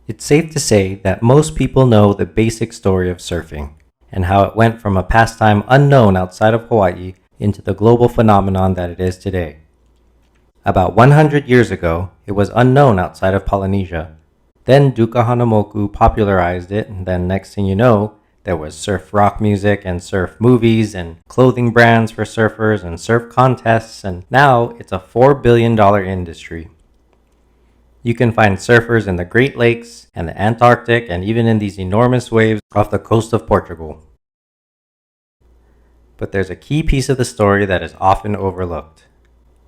It's safe to say that most people know the basic story of surfing and how it went from a pastime unknown outside of Hawaii into the global phenomenon that it is today. About 100 years ago, it was unknown outside of Polynesia. Then Duka Hanamoku popularized it, and then next thing you know, there was surf rock music and surf movies and clothing brands for surfers and surf contests, and now it's a $4 billion industry. You can find surfers in the Great Lakes and the Antarctic and even in these enormous waves off the coast of Portugal. But there's a key piece of the story that is often overlooked.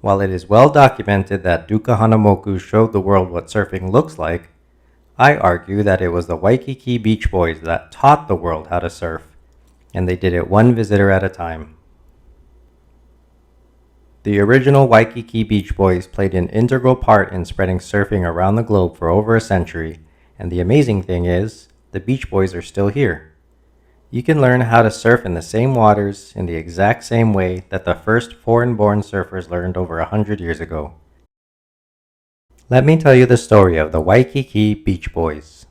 While it is well documented that Duka Hanamoku showed the world what surfing looks like, I argue that it was the Waikiki Beach Boys that taught the world how to surf, and they did it one visitor at a time. The original Waikiki Beach Boys played an integral part in spreading surfing around the globe for over a century, and the amazing thing is, the Beach Boys are still here. You can learn how to surf in the same waters in the exact same way that the first foreign-born surfers learned over 100 years ago. Let me tell you the story of the Waikiki Beach Boys.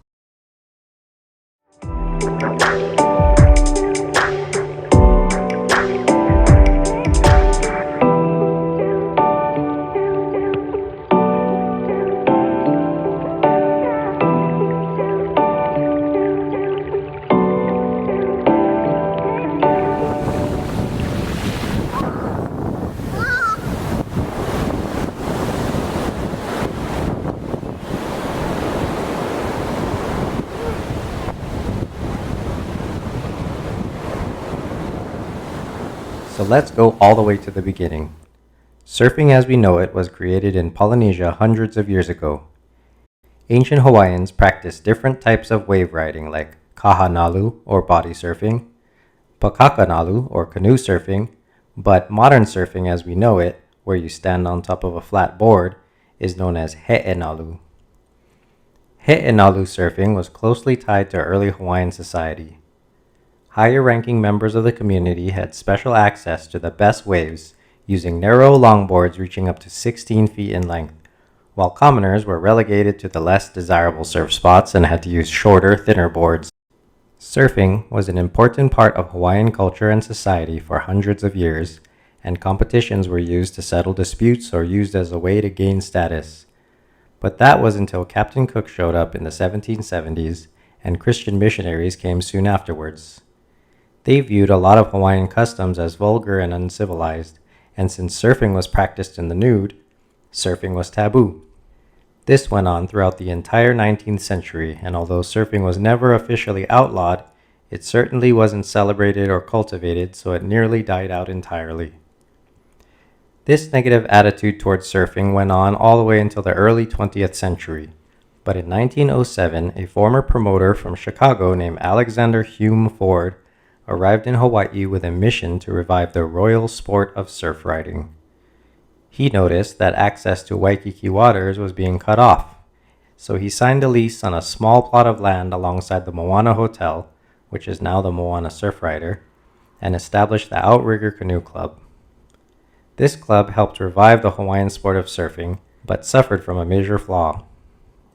So let's go all the way to the beginning. Surfing as we know it was created in Polynesia hundreds of years ago. Ancient Hawaiians practiced different types of wave riding like kahanalu or body surfing, pakakanalu or canoe surfing, but modern surfing as we know it, where you stand on top of a flat board, is known as he'enalu. He'enalu surfing was closely tied to early Hawaiian society. Higher-ranking members of the community had special access to the best waves using narrow longboards reaching up to 16 feet in length, while commoners were relegated to the less desirable surf spots and had to use shorter, thinner boards. Surfing was an important part of Hawaiian culture and society for hundreds of years, and competitions were used to settle disputes or used as a way to gain status. But that was until Captain Cook showed up in the 1770s, and Christian missionaries came soon afterwards. They viewed a lot of Hawaiian customs as vulgar and uncivilized, and since surfing was practiced in the nude, surfing was taboo. This went on throughout the entire 19th century, and although surfing was never officially outlawed, it certainly wasn't celebrated or cultivated, so it nearly died out entirely. This negative attitude towards surfing went on all the way until the early 20th century. But in 1907, a former promoter from Chicago named Alexander Hume Ford arrived in Hawaii with a mission to revive the royal sport of surf riding. He noticed that access to Waikiki waters was being cut off, so he signed a lease on a small plot of land alongside the Moana Hotel, which is now the Moana Surf Rider, and established the Outrigger Canoe Club. This club helped revive the Hawaiian sport of surfing, but suffered from a major flaw.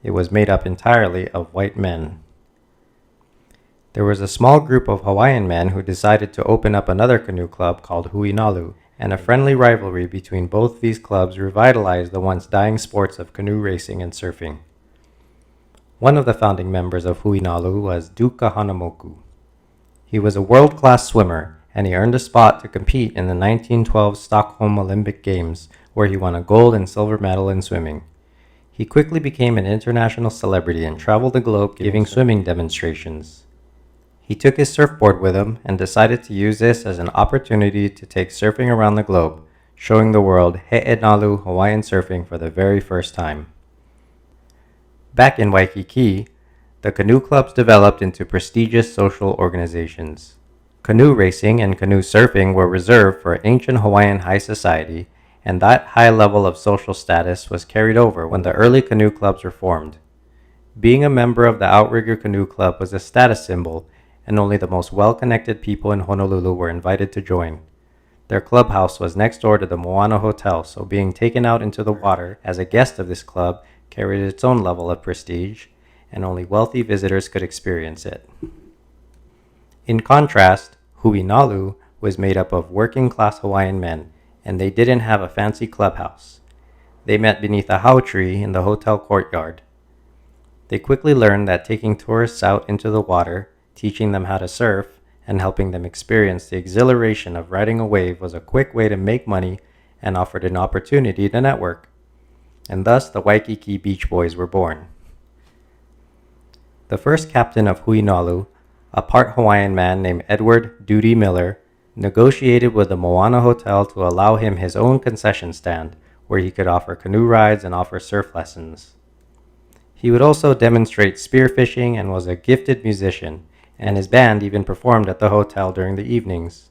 It was made up entirely of white men. There was a small group of Hawaiian men who decided to open up another canoe club called Huinalu, and a friendly rivalry between both these clubs revitalized the once dying sports of canoe racing and surfing. One of the founding members of Huinalu was Duka Hanamoku. He was a world-class swimmer, and he earned a spot to compete in the 1912 Stockholm Olympic Games, where he won a gold and silver medal in swimming. He quickly became an international celebrity and traveled the globe giving swimming demonstrations. He took his surfboard with him and decided to use this as an opportunity to take surfing around the globe, showing the world He'enalu Hawaiian surfing for the very first time. Back in Waikiki, the canoe clubs developed into prestigious social organizations. Canoe racing and canoe surfing were reserved for ancient Hawaiian high society, and that high level of social status was carried over when the early canoe clubs were formed. Being a member of the Outrigger Canoe Club was a status symbol, and only the most well-connected people in Honolulu were invited to join. Their clubhouse was next door to the Moana Hotel, so being taken out into the water as a guest of this club carried its own level of prestige, and only wealthy visitors could experience it. In contrast, Huinalu was made up of working-class Hawaiian men, and they didn't have a fancy clubhouse. They met beneath a hau tree in the hotel courtyard. They quickly learned that taking tourists out into the water, teaching them how to surf, and helping them experience the exhilaration of riding a wave was a quick way to make money and offered an opportunity to network. And thus the Waikiki Beach Boys were born. The first captain of Huinalu, a part Hawaiian man named Edward Duty Miller, negotiated with the Moana Hotel to allow him his own concession stand, where he could offer canoe rides and offer surf lessons. He would also demonstrate spearfishing and was a gifted musician, and his band even performed at the hotel during the evenings.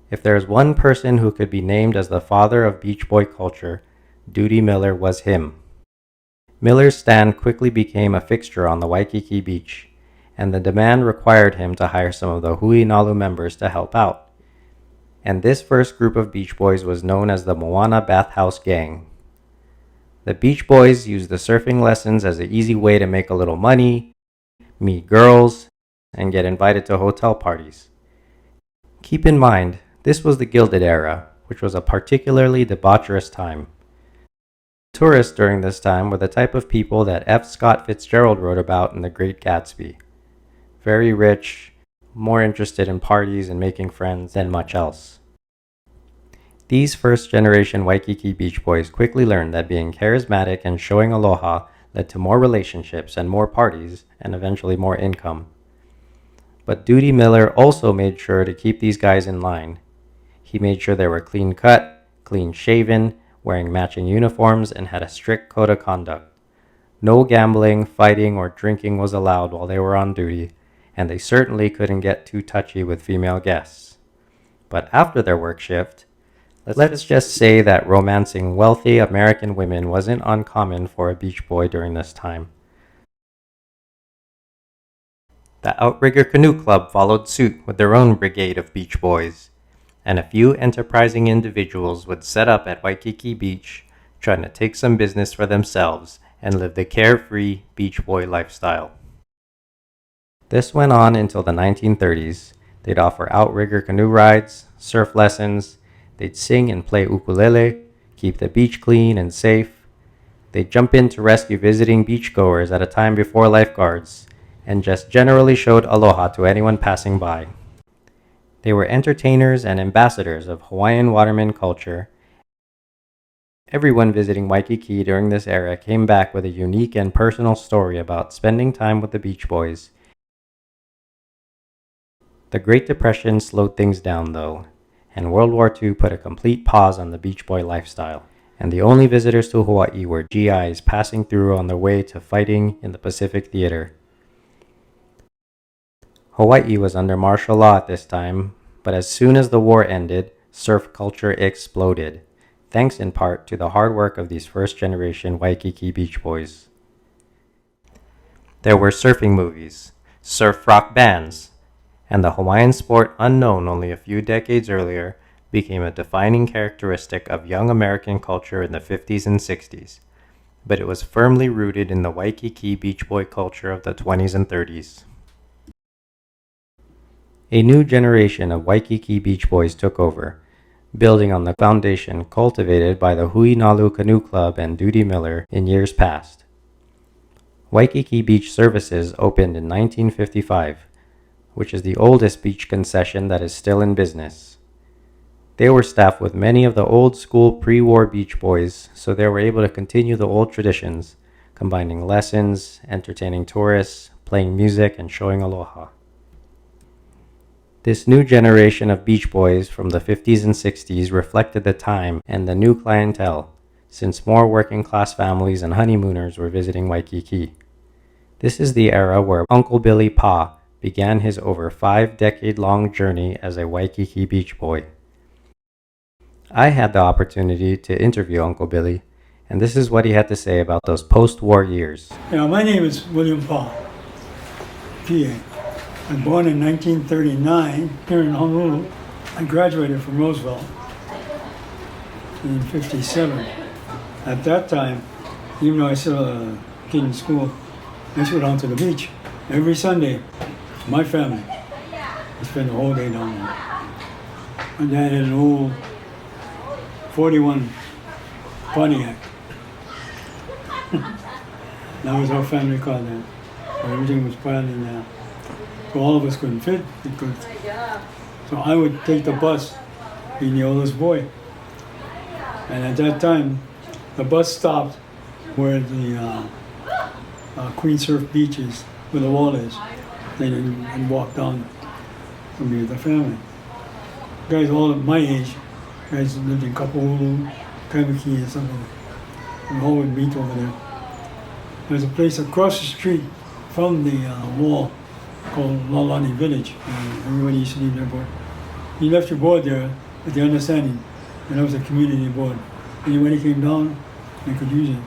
If there is one person who could be named as the father of Beach Boy culture, Duty Miller was him. Miller's stand quickly became a fixture on the Waikiki beach, and the demand required him to hire some of the Huinalu members to help out. And this first group of Beach Boys was known as the Moana Bathhouse Gang. The Beach Boys used the surfing lessons as an easy way to make a little money, meet girls, and get invited to hotel parties. Keep in mind, this was the Gilded Era, which was a particularly debaucherous time. Tourists during this time were the type of people that F. Scott Fitzgerald wrote about in The Great Gatsby. Very rich, more interested in parties and making friends than much else. These first-generation Waikiki Beach Boys quickly learned that being charismatic and showing aloha led to more relationships and more parties, and eventually more income. But Duty Miller also made sure to keep these guys in line. He made sure they were clean-cut, clean-shaven, wearing matching uniforms, and had a strict code of conduct. No gambling, fighting, or drinking was allowed while they were on duty, and they certainly couldn't get too touchy with female guests. But after their work shift, let's just say that romancing wealthy American women wasn't uncommon for a beach boy during this time. The Outrigger Canoe Club followed suit with their own brigade of beach boys, and a few enterprising individuals would set up at Waikiki Beach, trying to take some business for themselves and live the carefree beach boy lifestyle. This went on until the 1930s. They'd offer outrigger canoe rides, surf lessons, they'd sing and play ukulele, keep the beach clean and safe. They'd jump in to rescue visiting beachgoers at a time before lifeguards, and just generally showed aloha to anyone passing by. They were entertainers and ambassadors of Hawaiian waterman culture. Everyone visiting Waikiki during this era came back with a unique and personal story about spending time with the Beach Boys. The Great Depression slowed things down though, and World War II put a complete pause on the Beach Boy lifestyle, and the only visitors to Hawaii were GIs passing through on their way to fighting in the Pacific Theater. Hawaii was under martial law at this time, but as soon as the war ended, surf culture exploded, thanks in part to the hard work of these first-generation Waikiki Beach Boys. There were surfing movies, surf rock bands, and the Hawaiian sport unknown only a few decades earlier became a defining characteristic of young American culture in the 50s and 60s, but it was firmly rooted in the Waikiki Beach Boy culture of the 20s and 30s. A new generation of Waikiki Beach Boys took over, building on the foundation cultivated by the Huinalu Canoe Club and Duty Miller in years past. Waikiki Beach Services opened in 1955, which is the oldest beach concession that is still in business. They were staffed with many of the old-school pre-war Beach Boys, so they were able to continue the old traditions, combining lessons, entertaining tourists, playing music, and showing aloha. This new generation of Beach Boys from the 50s and 60s reflected the time and the new clientele, since more working-class families and honeymooners were visiting Waikiki. This is the era where Uncle Billy Pa began his over 5-decade-long journey as a Waikiki Beach Boy. I had the opportunity to interview Uncle Billy, and this is what he had to say about those post-war years. My name is William Pa, PA. I'm born in 1939 here in Honolulu. I graduated from Roosevelt in 57. At that time, even though I still was a kid in school, I used to go down to the beach every Sunday. My family. I spent the whole day down there. My dad had an old 41 Pontiac. That was our family car then. Everything was piled in there. So all of us couldn't fit. So I would take the bus, being the oldest boy. And at that time, the bus stopped where the Queen Surf Beach is, where the wall is. And walked down to be with the family. Guys all of my age, guys lived in Kapahulu, Kamiki and something. We all would meet over there. There's a place across the street from the wall called Lalani Village. Everybody used to leave their board. You left your board there with the understanding that that was a community board. Anybody came down, they could use it,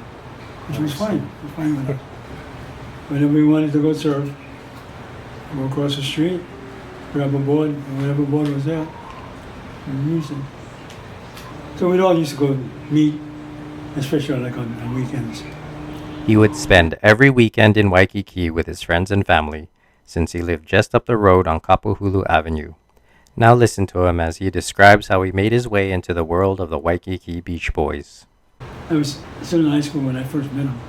which was fine. It was fine with us. Whenever we wanted to go surf, go across the street, grab a board, and whatever board was there, we used it. So we'd all used to go meet, especially like on weekends. He would spend every weekend in Waikiki with his friends and family, since he lived just up the road on Kapahulu Avenue. Now listen to him as he describes how he made his way into the world of the Waikiki Beach Boys. I was still in high school when I first met him.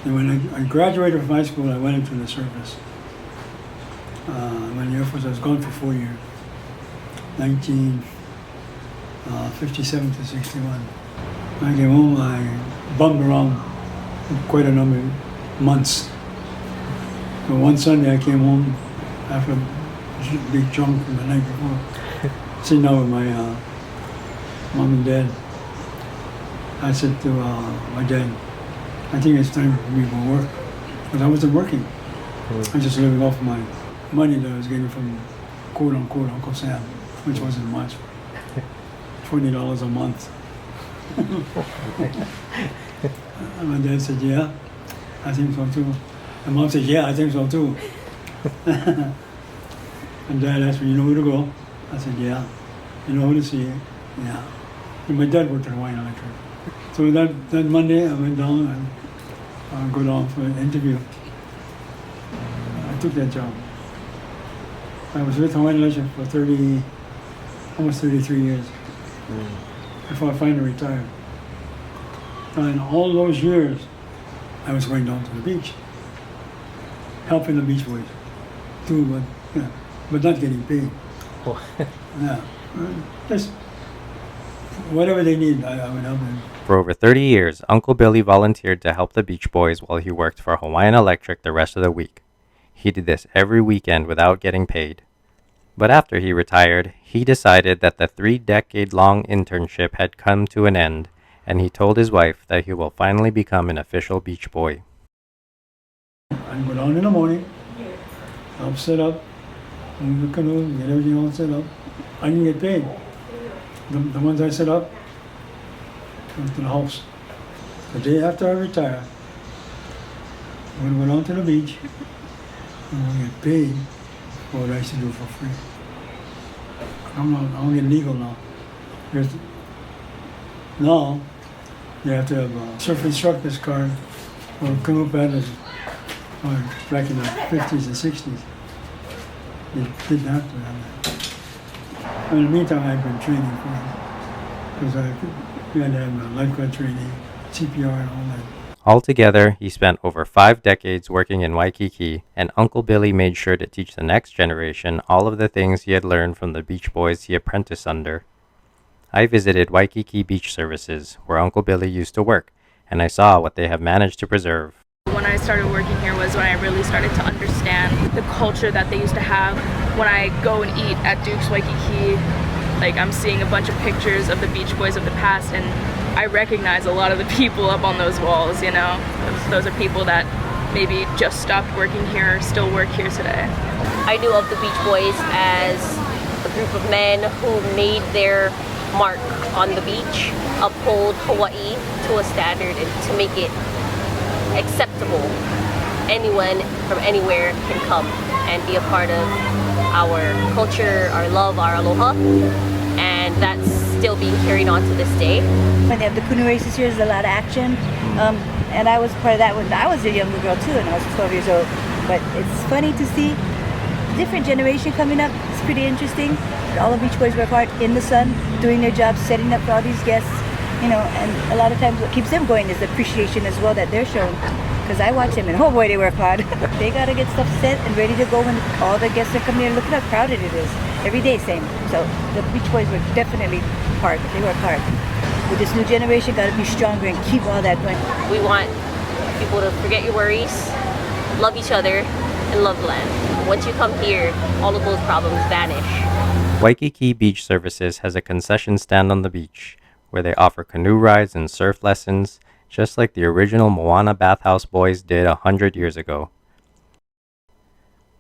And when I graduated from high school, I went into the service. When the Air Force, I was gone for 4 years, 1957 to 61. When I came home, I bummed around for quite a number of months. So one Sunday I came home after a big chunk from the night before, sitting down with my mom and dad. I said to my dad, I think it's time for me to work. Because I wasn't working. I was just living off my money that I was getting from quote unquote Uncle Sam, which wasn't much. $20 a month. And my dad said, yeah, I think so too. And mom said, yeah, I think so too. And dad asked me, you know where to go? I said, yeah. You know who to see? Yeah. And my dad worked at Hawaiian Electric. So that Monday I went down and go down for an interview. I took that job. I was with Hawaiian Electric for almost 33 years before I finally retired. And all those years, I was going down to the beach, helping the Beach Boys, too, but not getting paid. Yeah, just whatever they need, I would help them. For over 30 years, Uncle Billy volunteered to help the Beach Boys while he worked for Hawaiian Electric the rest of the week. He did this every weekend without getting paid. But after he retired, he decided that the 3-decade-long internship had come to an end, and he told his wife that he will finally become an official Beach Boy. I go down in the morning, help set up, move the canoe, get everything all set up. I can get paid. The ones I set up, come to the house. The day after I retire, I'm going to go down to the beach, and I'm going to get paid for what I used to do for free. I'm getting legal now. Now, you have to have a surf instructor's card or canoe paddlers back in the 50s and 60s. You didn't have to have that. In the meantime, I've been training for it. Because we had to have lifeguard training, CPR and all that. Altogether, he spent over 5 decades working in Waikiki, and Uncle Billy made sure to teach the next generation all of the things he had learned from the Beach Boys he apprenticed under. I visited Waikiki Beach Services, where Uncle Billy used to work, and I saw what they have managed to preserve. When I started working here was when I really started to understand the culture that they used to have. When I go and eat at Duke's Waikiki, like I'm seeing a bunch of pictures of the Beach Boys of the past, and I recognize a lot of the people up on those walls, you know. Those are people that maybe just stopped working here or still work here today. I knew of the Beach Boys as a group of men who made their mark on the beach, uphold Hawaii to a standard and to make it acceptable. Anyone from anywhere can come and be a part of our culture, our love, our aloha, and that's still being carried on to this day. When they have the canoe races here, there's a lot of action. And I was part of that when I was a younger girl too, and I was 12 years old. But it's funny to see different generation coming up. It's pretty interesting. All the Beach Boys work hard in the sun, doing their jobs, setting up for all these guests, you know, and a lot of times what keeps them going is the appreciation as well that they're shown. Because I watch them and oh boy, they work hard. They gotta get stuff set and ready to go when all the guests are coming in. Look at how crowded it is. Every day, same. So the Beach Boys work definitely hard. They work hard. With this new generation, gotta be stronger and keep all that going. We want people to forget your worries, love each other, and love the land. Once you come here, all of those problems vanish. Waikiki Beach Services has a concession stand on the beach where they offer canoe rides and surf lessons, just like the original Moana Bathhouse Boys did 100 years ago.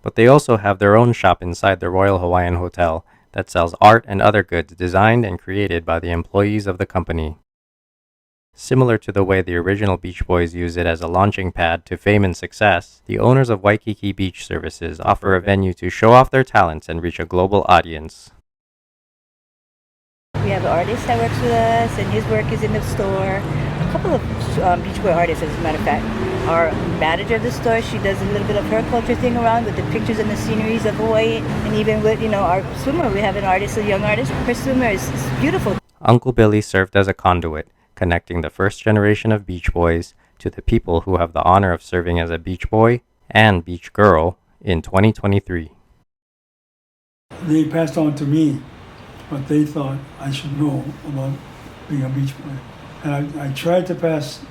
But they also have their own shop inside the Royal Hawaiian Hotel that sells art and other goods designed and created by the employees of the company. Similar to the way the original Beach Boys use it as a launching pad to fame and success, the owners of Waikiki Beach Services offer a venue to show off their talents and reach a global audience. We have an artist that works with us, and his work is in the store. A couple of Beach Boy artists, as a matter of fact. Our manager of the store, she does a little bit of her culture thing around with the pictures and the sceneries of Hawaii. And even with, you know, our swimmer, we have an artist, a young artist. Her swimmer is beautiful. Uncle Billy served as a conduit, connecting the first generation of Beach Boys to the people who have the honor of serving as a Beach Boy and Beach Girl in 2023. They passed on to me what they thought I should know about being a Beach Boy. And I tried to pass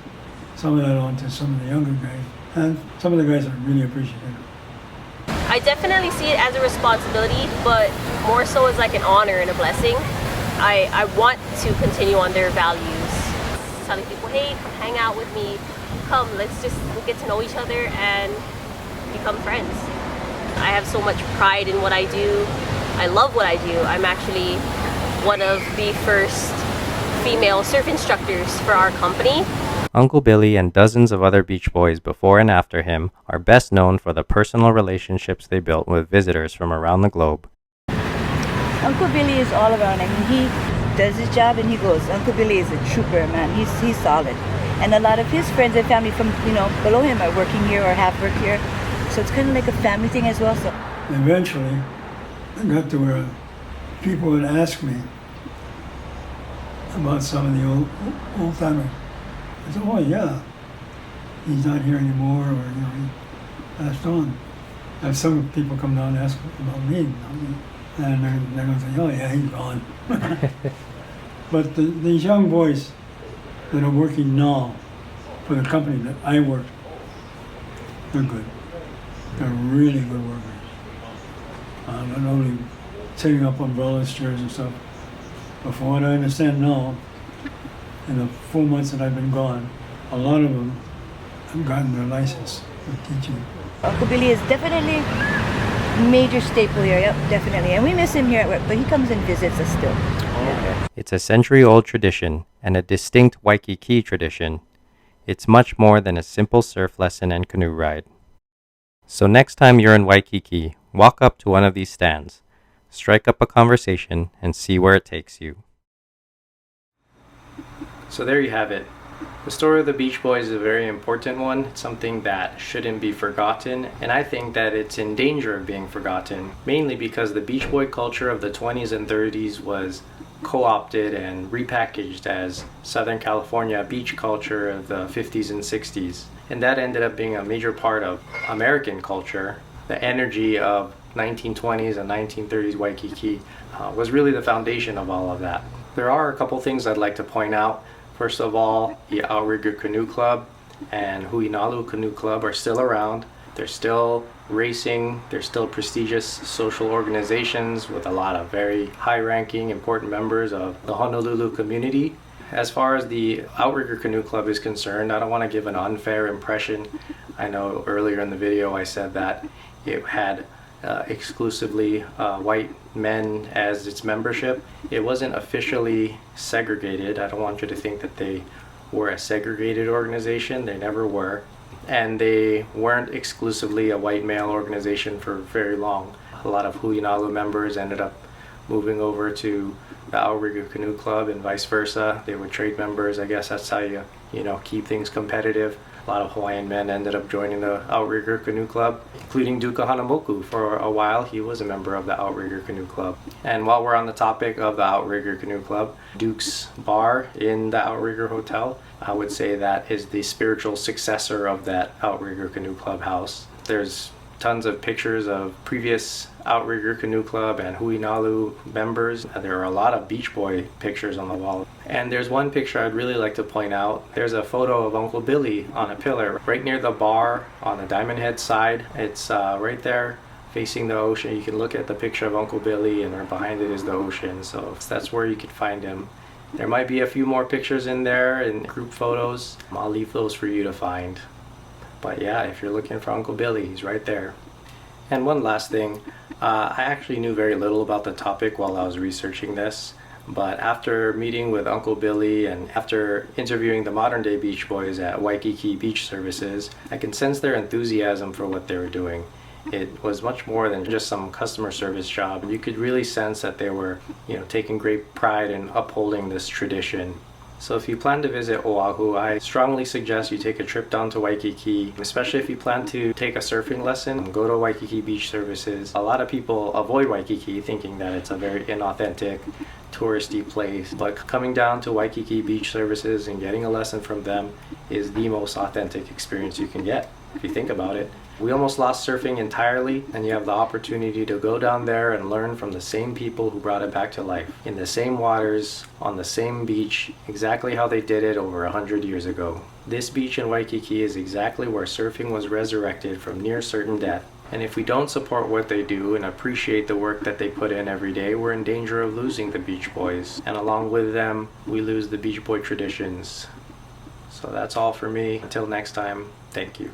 some of that on to some of the younger guys, and some of the guys are really appreciative. I definitely see it as a responsibility, but more so as like an honor and a blessing. I want to continue on their values. Telling people, hey, come hang out with me. Come, let's just get to know each other and become friends. I have so much pride in what I do. I love what I do. I'm actually one of the first female surf instructors for our company. Uncle Billy and dozens of other Beach Boys before and after him are best known for the personal relationships they built with visitors from around the globe. Uncle Billy is all around. I mean, he does his job and he goes. Uncle Billy is a trooper, man. He's solid. And a lot of his friends and family from, you know, below him are working here or have worked here. So it's kind of like a family thing as well. So Eventually, I got to where people would ask me about some of the old timers. I said, oh yeah, he's not here anymore, or you know, he passed on. I have some people come down and ask about me, and they're going to say, oh yeah, he's gone. But these young boys that are working now for the company that I work, they're good. They're really good workers. Not only setting up umbrellas, chairs and stuff, but from what I understand now, in the 4 months that I've been gone, a lot of them have gotten their license for teaching. Uncle Billy is definitely a major staple here, yep, definitely. And we miss him here at work, but he comes and visits us still. Yeah. It's a century-old tradition and a distinct Waikiki tradition. It's much more than a simple surf lesson and canoe ride. So next time you're in Waikiki, walk up to one of these stands, strike up a conversation, and see where it takes you. So there you have it. The story of the Beach Boys is a very important one. It's something that shouldn't be forgotten, and I think that it's in danger of being forgotten, mainly because the Beach Boy culture of the 20s and 30s was co-opted and repackaged as Southern California beach culture of the 50s and 60s. And that ended up being a major part of American culture. The energy of 1920s and 1930s Waikiki was really the foundation of all of that. There are a couple things I'd like to point out. First of all, the Outrigger Canoe Club and Huinalu Canoe Club are still around. They're still racing. They're still prestigious social organizations with a lot of very high-ranking, important members of the Honolulu community. As far as the Outrigger Canoe Club is concerned, I don't want to give an unfair impression. I know earlier in the video I said that it had exclusively white men as its membership. It wasn't officially segregated. I don't want you to think that they were a segregated organization. They never were. And they weren't exclusively a white male organization for very long. A lot of Huinalu members ended up moving over to the Outrigger Canoe Club and vice versa. They were trade members. I guess that's how you keep things competitive. A lot of Hawaiian men ended up joining the Outrigger Canoe Club, including Duka Hanamoku. For a while, he was a member of the Outrigger Canoe Club. And while we're on the topic of the Outrigger Canoe Club, Duke's Bar in the Outrigger Hotel, I would say that is the spiritual successor of that Outrigger Canoe Club house. There's tons of pictures of previous Outrigger Canoe Club and Huinalu members. There are a lot of Beach Boy pictures on the wall. And there's one picture I'd really like to point out. There's a photo of Uncle Billy on a pillar right near the bar on the Diamond Head side. It's right there facing the ocean. You can look at the picture of Uncle Billy, and right behind it is the ocean. So that's where you can find him. There might be a few more pictures in there in group photos. I'll leave those for you to find. But yeah, if you're looking for Uncle Billy, he's right there. And one last thing, I actually knew very little about the topic while I was researching this, but after meeting with Uncle Billy and after interviewing the modern day Beach Boys at Waikiki Beach Services, I can sense their enthusiasm for what they were doing. It was much more than just some customer service job. You could really sense that they were, taking great pride in upholding this tradition. So if you plan to visit Oahu, I strongly suggest you take a trip down to Waikiki, especially if you plan to take a surfing lesson. Go to Waikiki Beach Services. A lot of people avoid Waikiki thinking that it's a very inauthentic, touristy place, but coming down to Waikiki Beach Services and getting a lesson from them is the most authentic experience you can get, if you think about it. We almost lost surfing entirely, and you have the opportunity to go down there and learn from the same people who brought it back to life, in the same waters, on the same beach, exactly how they did it over 100 years ago. This beach in Waikiki is exactly where surfing was resurrected from near certain death. And if we don't support what they do and appreciate the work that they put in every day, we're in danger of losing the Beach Boys. And along with them, we lose the Beach Boy traditions. So that's all for me. Until next time, thank you.